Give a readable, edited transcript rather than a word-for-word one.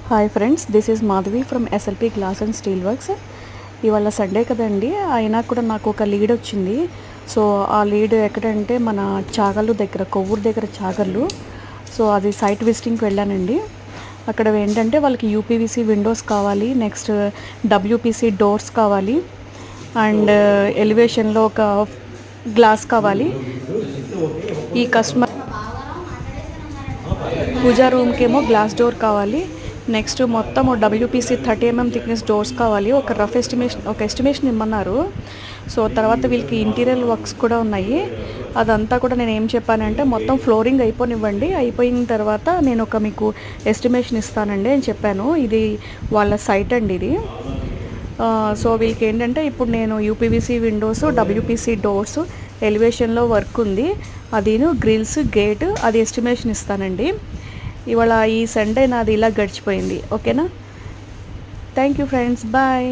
Hi friends, this is Madhavi from SLP glass and steel works. ఇవాళ Sunday కదండి, అయినా కూడా నాకు ఒక లీడ్ వచ్చింది. సో ఆ లీడ్ ఎక్కడంటే మన చాగళ్ళు దగ్గర, కొవ్వూరు దగ్గర చాగళ్ళు. సో అది సైట్ విజిటింగ్కి వెళ్ళానండి. అక్కడ ఏంటంటే వాళ్ళకి యూపీవీసీ విండోస్ కావాలి, నెక్స్ట్ డబ్ల్యూపీసీ డోర్స్ కావాలి, అండ్ ఎలివేషన్లో ఒక గ్లాస్ కావాలి. ఈ కస్టమర్ పూజా రూమ్కేమో గ్లాస్ డోర్ కావాలి, నెక్స్ట్ మొత్తం డబ్ల్యూపీసీ 30 mm థిక్నెస్ డోర్స్ కావాలి. ఒక రఫ్ ఎస్టిమేషన్ ఇమ్మన్నారు. సో తర్వాత వీళ్ళకి ఇంటీరియర్ వర్క్స్ కూడా ఉన్నాయి. అదంతా కూడా నేను ఏం చెప్పానంటే మొత్తం ఫ్లోరింగ్ అయిపోనివ్వండి, అయిపోయిన తర్వాత నేను ఒక మీకు ఎస్టిమేషన్ ఇస్తానండి అని చెప్పాను. ఇది వాళ్ళ సైట్ అండి ఇది. సో వీళ్ళకి ఏంటంటే ఇప్పుడు నేను యూపీవీసీ విండోస్, డబ్ల్యూపీసీ డోర్స్, ఎలివేషన్లో వర్క్ ఉంది, అదిను గ్రిల్స్, గేట్, అది ఎస్టిమేషన్ ఇస్తానండి. ఇవాళ ఈ సండే నాది ఇలా గడిచిపోయింది. ఓకేనా? Thank you friends, bye.